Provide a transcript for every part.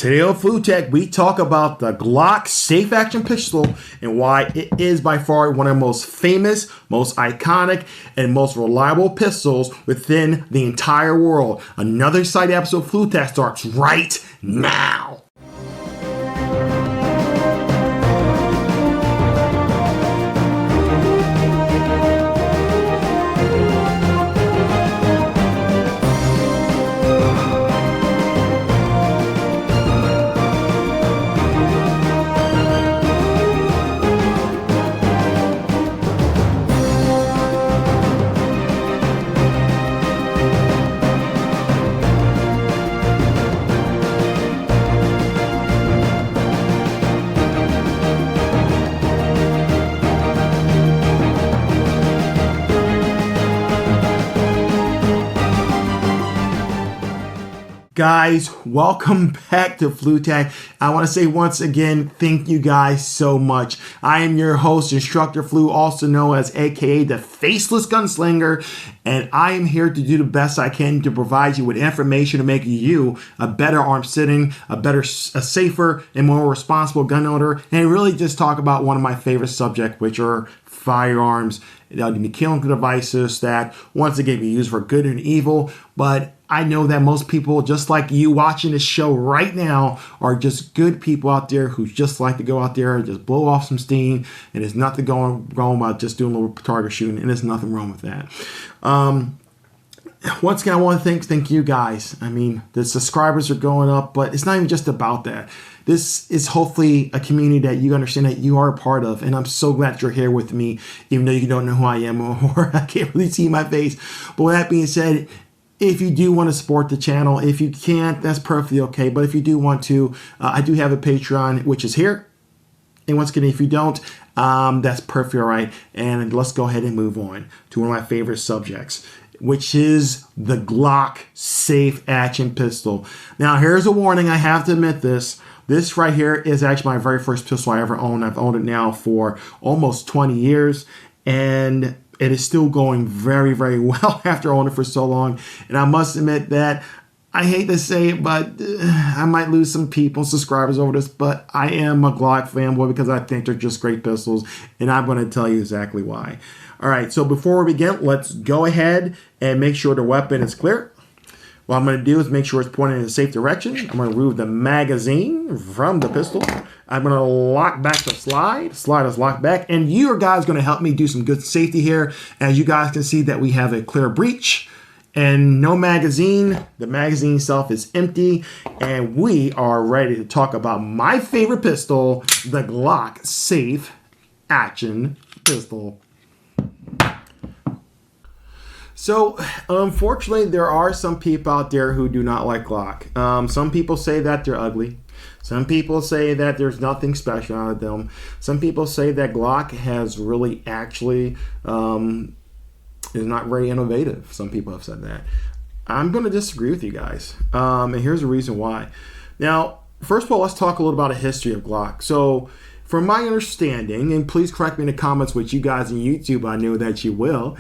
Today on FluTac, we talk about the Glock Safe Action pistol and why it is by far one of the most famous, most iconic, and most reliable pistols within the entire world. Another exciting episode of FluTac starts right now. Guys, welcome back to FluTac. I want to say once again, thank you guys so much. I am your host, Instructor Flu, also known as AKA the Faceless Gunslinger, and I am here to do the best I can to provide you with information to make you a better armed sitting, a safer, and more responsible gun owner, and really just talk about one of my favorite subjects, which are firearms, the killing devices that once again be used for good and evil. But I know that most people, just like you watching this show right now, are just good people out there who just like to go out there and just blow off some steam, and there's nothing wrong about just doing a little target shooting, and there's nothing wrong with that. Once again, I want to thank you guys. I mean, the subscribers are going up, but it's not even just about that. This is hopefully a community that you understand that you are a part of, and I'm so glad you're here with me, even though you don't know who I am or I can't really see my face. But with that being said, if you do want to support the channel, if you can't, that's perfectly okay. But if you do want to, I do have a Patreon, which is here. And once again, if you don't, that's perfectly all right. And let's go ahead and move on to one of my favorite subjects, which is the Glock Safe Action pistol. Now, here's a warning. I have to admit this. This right here is actually my very first pistol I ever owned. I've owned it now for almost 20 years. And it is still going very, very well after owning it for so long. And I must admit that I hate to say it, but I might lose some people, subscribers over this, but I am a Glock fanboy because I think they're just great pistols, and I'm going to tell you exactly why. All right, so before we begin, let's go ahead and make sure the weapon is clear. What I'm going to do is make sure it's pointing in a safe direction. I'm going to remove the magazine from the pistol. I'm going to lock back the slide. Slide is locked back. And you guys are going to help me do some good safety here. As you guys can see that we have a clear breech and no magazine. The magazine itself is empty. And we are ready to talk about my favorite pistol, the Glock Safe Action pistol. So, unfortunately, there are some people out there who do not like Glock. Some people say that they're ugly. Some people say that there's nothing special out of them. Some people say that Glock has really actually is not very innovative. Some people have said that. I'm going to disagree with you guys. And here's the reason why. Now, first of all, let's talk a little about a history of Glock. So, from my understanding, and please correct me in the comments, which you guys on YouTube, I know that you will.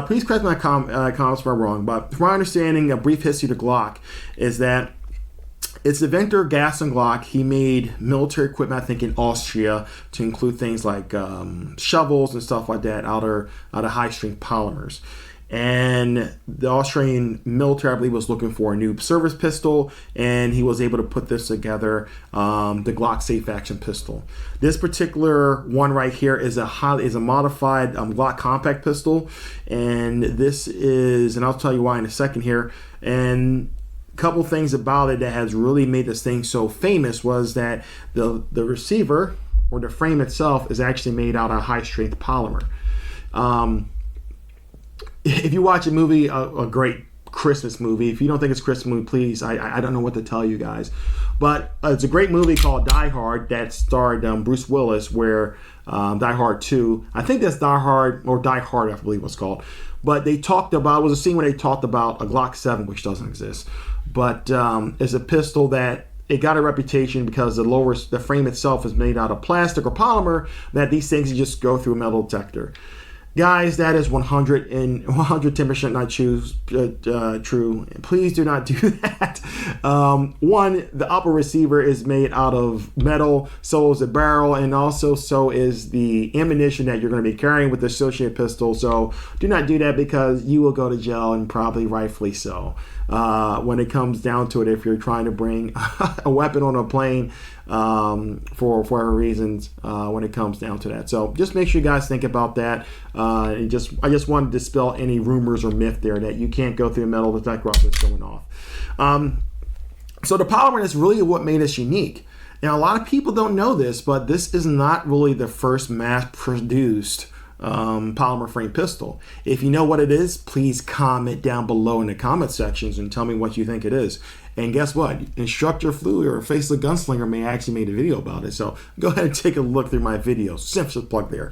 Please correct my comments if I'm wrong. But from my understanding, a brief history of Glock is that its inventor, Gaston Glock, he made military equipment, I think, in Austria to include things like shovels and stuff like that out of high-strength polymers. And the Australian military, I believe, was looking for a new service pistol, and he was able to put this together, the Glock Safe Action pistol. This particular one right here is a modified Glock compact pistol, and this is, and I'll tell you why in a second here. And a couple things about it that has really made this thing so famous was that the receiver or the frame itself is actually made out of high-strength polymer. If you watch a movie, a great Christmas movie, if you don't think it's a Christmas movie, please, I don't know what to tell you guys. But it's a great movie called Die Hard that starred Bruce Willis, where Die Hard 2, I think that's Die Hard, or Die Hard, I believe it was called. But they talked about, it was a scene where they talked about a Glock 7, which doesn't exist. But it's a pistol that it got a reputation because the frame itself is made out of plastic or polymer, that these things just go through a metal detector. Guys, that is 110% not true. Please do not do that. One, the upper receiver is made out of metal, so is the barrel, and also so is the ammunition that you're going to be carrying with the associated pistol. So do not do that, because you will go to jail, and probably rightfully so. When it comes down to it, if you're trying to bring a weapon on a plane for whatever reasons, when it comes down to that. So just make sure you guys think about that. I just wanted to dispel any rumors or myth there that you can't go through the metal detector while it's going off. So the polymer is really what made us unique. Now, a lot of people don't know this, but this is not really the first mass-produced polymer frame pistol. If you know what it is, please comment down below in the comment sections and tell me what you think it is. And guess what? Instructor Flu or Faceless Gunslinger may actually made a video about it. So go ahead and take a look through my videos. Simple plug there.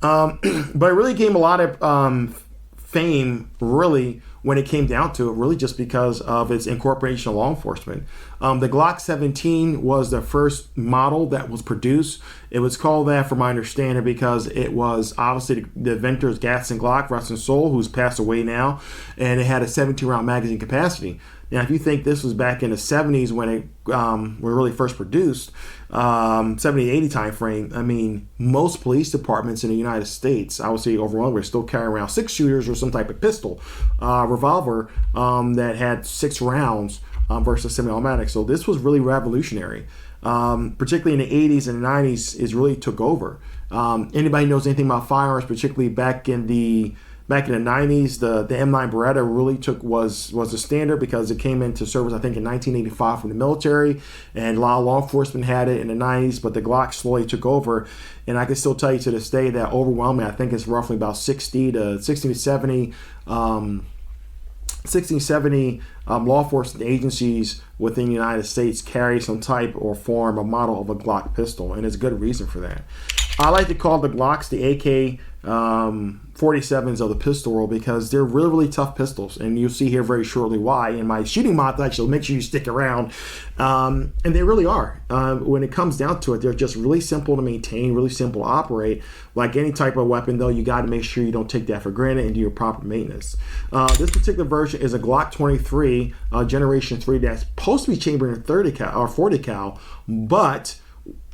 But it really gained a lot of fame, really, when it came down to it, really just because of its incorporation of law enforcement. The Glock 17 was the first model that was produced. It was called that, from my understanding, because it was obviously the inventor's Gaston Glock, rest his soul, who's passed away now, and it had a 17-round magazine capacity. Now, if you think this was back in the 70s when it were really first produced, 70-80 time frame, I mean, most police departments in the United States, I would say overall, we're still carrying around 6 shooters or some type of pistol, revolver that had 6 rounds versus semi-automatic. So this was really revolutionary, particularly in the 80s and 90s. It really took over. Anybody knows anything about firearms, particularly back in the 90s, the M9 Beretta really was the standard, because it came into service, I think, in 1985 from the military, and a lot of law enforcement had it in the 90s, but the Glock slowly took over. And I can still tell you to this day that overwhelmingly, I think it's roughly about 60 to 70 law enforcement agencies within the United States carry some type or form or model of a Glock pistol, and there's a good reason for that. I like to call the Glocks the AK 47s of the pistol world, because they're really, really tough pistols, and you'll see here very shortly why in my shooting montage, so make sure you stick around. And they really are. When it comes down to it, they're just really simple to maintain, really simple to operate. Like any type of weapon, though, you got to make sure you don't take that for granted and do your proper maintenance. This particular version is a Glock 23 Generation 3 that's supposed to be chambered in 30 cal or 40 cal, but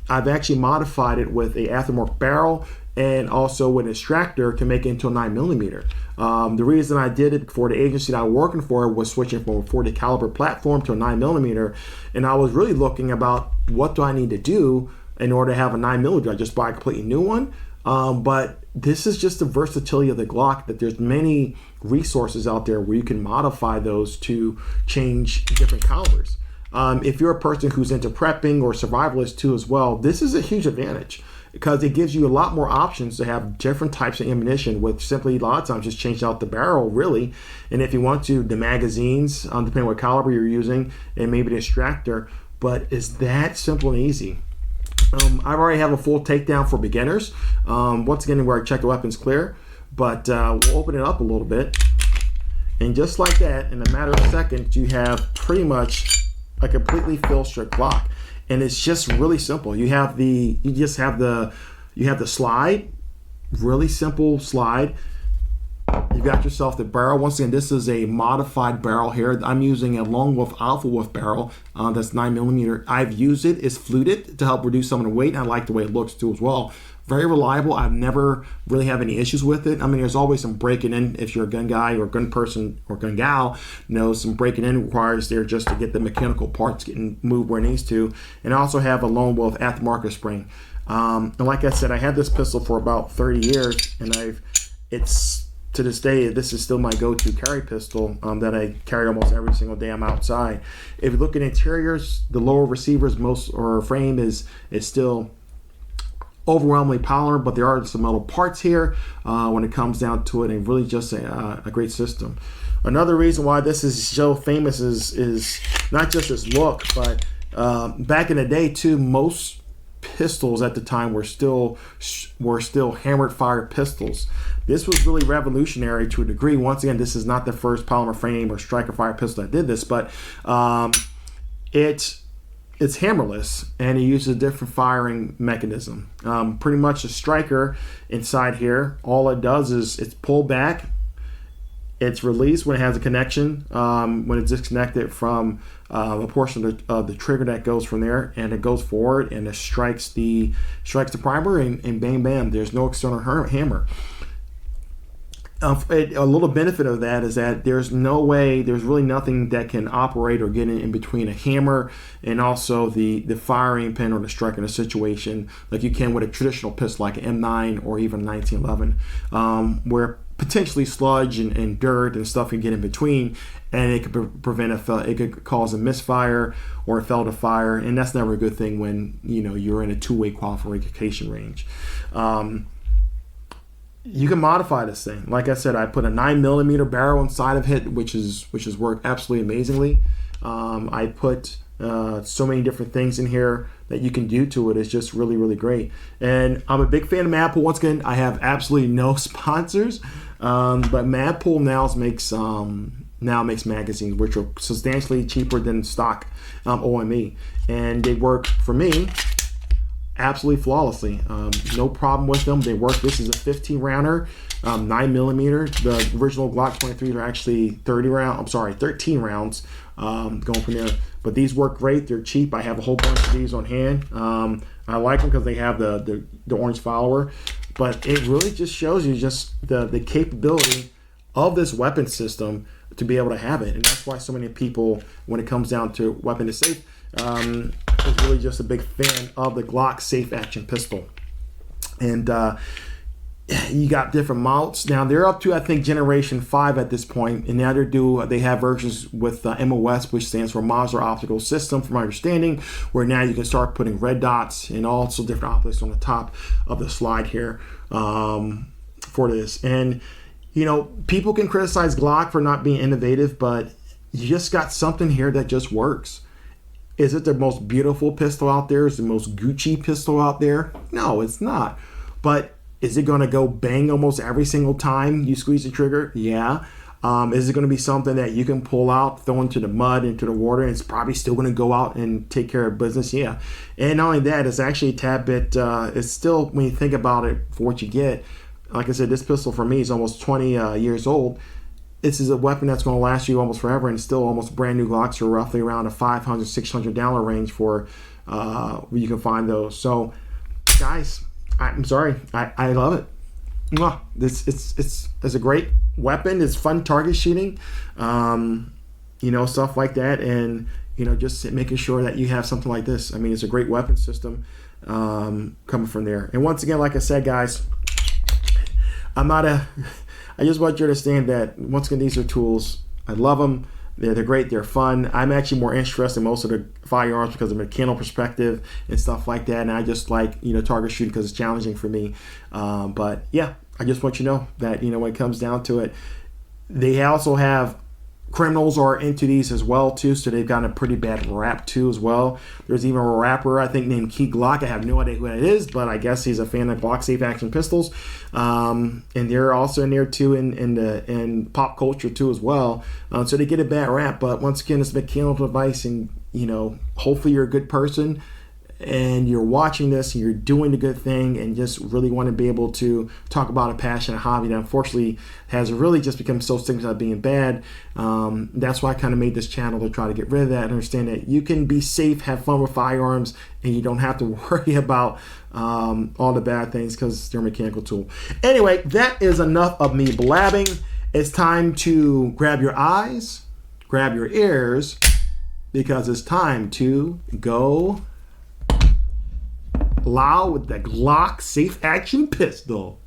I've actually modified it with a aftermarket barrel and also with an extractor to make it into a 9mm. The reason I did it for the agency that I'm working for was switching from a 40 caliber platform to a 9mm, and I was really looking about what do I need to do in order to have a 9mm. I just buy a completely new one, but this is just the versatility of the Glock, that there's many resources out there where you can modify those to change different calibers. If you're a person who's into prepping or survivalist too as well, this is a huge advantage, because it gives you a lot more options to have different types of ammunition with simply a lot of times just change out the barrel, really. And if you want to, the magazines, depending on what caliber you're using, and maybe the extractor. But it's that simple and easy. I already have a full takedown for beginners. Once again, where I check the weapons clear, but we'll open it up a little bit. And just like that, in a matter of seconds, you have pretty much a completely fill strip Glock. And it's just really simple. You have the slide, really simple slide. You've got yourself the barrel. Once again, this is a modified barrel here. I'm using a Lone Wolf Alpha Wolf barrel that's 9mm. I've used it. It's fluted to help reduce some of the weight, and I like the way it looks too as well. Very reliable. I've never really had any issues with it. I mean, there's always some breaking in. If you're a gun guy or a gun person or gun gal, knows some breaking in requires there just to get the mechanical parts getting moved where it needs to. And I also have a Lone Wolf aftermarket spring. And like I said, I had this pistol for about 30 years, and it's to this day, this is still my go-to carry pistol that I carry almost every single day I'm outside. If you look at interiors, the lower receivers, frame is still overwhelmingly polymer, but there are some metal parts here when it comes down to it, and really just a great system. Another reason why this is so famous is not just its look, but back in the day too, most pistols at the time were still hammered fire pistols. This was really revolutionary to a degree. Once again, this is not the first polymer frame or striker fire pistol that did this, but it it's hammerless, and it uses a different firing mechanism. Pretty much the striker inside here, all it does is it's pulled back, it's released when it has a connection, when it's disconnected from a portion of the trigger that goes from there, and it goes forward and it strikes the primer, and bang bam, there's no external hammer. A little benefit of that is that there's really nothing that can operate or get in between a hammer and also the firing pin or the striker in a situation like you can with a traditional pistol like an M9 or even 1911, where potentially sludge and dirt and stuff can get in between, and it could prevent it could cause a misfire or a fail to fire, and that's never a good thing when you're in a two-way qualification range. You can modify this thing. Like I said, I put a 9mm barrel inside of it, which is worked absolutely amazingly. I put so many different things in here that you can do to it. It's just really, really great. And I'm a big fan of Magpul. Once again, I have absolutely no sponsors, but Magpul now makes magazines which are substantially cheaper than stock OME, and they work for me absolutely flawlessly. No problem with them. They work. This is a 15 rounder, 9mm. The original Glock 23s are actually 13 rounds going from there. But these work great. They're cheap. I have a whole bunch of these on hand. I like them because they have the orange follower. But it really just shows you just the capability of this weapon system to be able to have it. And that's why so many people, when it comes down to weapon is safe, is really just a big fan of the Glock Safe Action pistol. And you got different mounts. Now they're up to, I think, generation 5 at this point, and now they have versions with MOS, which stands for Modular Optical System, from my understanding, where now you can start putting red dots and also different optics on the top of the slide here for this. And people can criticize Glock for not being innovative, but you just got something here that just works. Is it the most beautiful pistol out there? Is it the most Gucci pistol out there? No, it's not. But is it going to go bang almost every single time you squeeze the trigger? Yeah. Is it going to be something that you can pull out, throw into the mud, into the water, and it's probably still going to go out and take care of business? Yeah. And not only that, it's actually a tad bit, it's still, when you think about it, for what you get, like I said, this pistol for me is almost 20 years old. This is a weapon that's going to last you almost forever, and still almost brand new Glocks are roughly around a $500, $600 range for where you can find those. So, guys, I'm sorry, I love it. It's a great weapon. It's fun target shooting, stuff like that, and just making sure that you have something like this. I mean, it's a great weapon system coming from there. And once again, like I said, guys, I just want you to understand that, once again, these are tools. I love them. They're great. They're fun. I'm actually more interested in most of the firearms because of a mechanical perspective and stuff like that. And I just like, target shooting because it's challenging for me. But yeah, I just want you to know that, when it comes down to it, they also have criminals are into these as well too, so they've gotten a pretty bad rap too as well. There's even a rapper, I think, named Key Glock. I have no idea who that is, but I guess he's a fan of Glock Safe Action pistols, and they're also in there too in pop culture too as well. So they get a bad rap, but once again, it's a mechanical device, and hopefully you're a good person and you're watching this and you're doing the good thing and just really want to be able to talk about a passion, a hobby that unfortunately has really just become so stigmatized as being bad. That's why I kind of made this channel, to try to get rid of that and understand that you can be safe, have fun with firearms, and you don't have to worry about all the bad things because they're a mechanical tool. Anyway, that is enough of me blabbing. It's time to grab your eyes, grab your ears, because it's time to go loud with the Glock Safe Action pistol.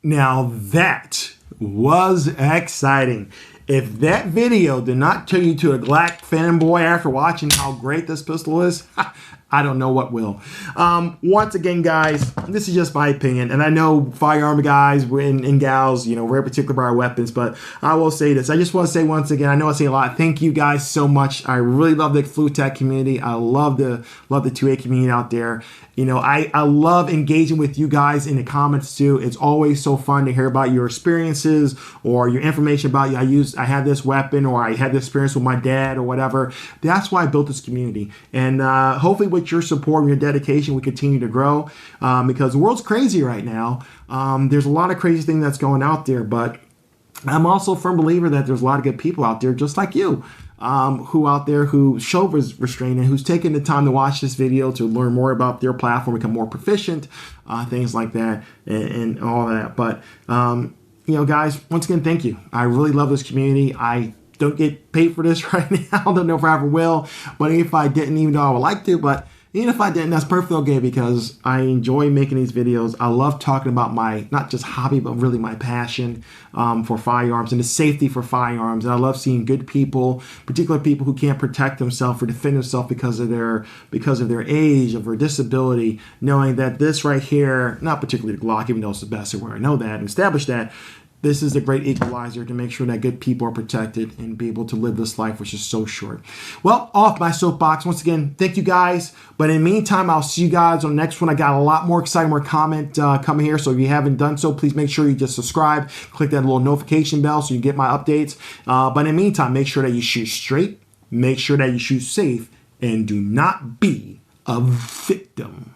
Now that was exciting. If that video did not turn you to a Glock fanboy after watching how great this pistol is, I don't know what will. Once again, guys, this is just my opinion, and I know firearm guys and gals, you know, we're particular about our weapons, but I will say this. I just want to say once again, I know I say a lot. Thank you guys so much. I really love the FluTac community. I love the 2A community out there. You know, I love engaging with you guys in the comments too. It's always so fun to hear about your experiences or your information about you. I had this weapon, or I had this experience with my dad, or whatever. That's why I built this community. And hopefully with your support and your dedication, we continue to grow, because the world's crazy right now. There's a lot of crazy things that's going out there, but I'm also a firm believer that there's a lot of good people out there just like you. Who show restraint and who's taking the time to watch this video to learn more about their platform, become more proficient, things like that, and all that. But, you know, guys, once again, thank you. I really love this community. I don't get paid for this right now. I don't know if I ever will, but if I didn't, even though I would like to, but even if I didn't, that's perfectly okay, because I enjoy making these videos. I love talking about my, not just hobby, but really my passion for firearms and the safety for firearms. And I love seeing good people, particularly people who can't protect themselves or defend themselves because of their age, of their disability, knowing that this right here, not particularly the Glock, even though it's the best everywhere, I know that and establish that, this is a great equalizer to make sure that good people are protected and be able to live this life, which is so short. Well, off my soapbox. Once again, thank you guys. But in the meantime, I'll see you guys on the next one. I got a lot more exciting, more comment coming here. So if you haven't done so, please make sure you just subscribe. Click that little notification bell so you get my updates. But in the meantime, make sure that you shoot straight. Make sure that you shoot safe. And do not be a victim.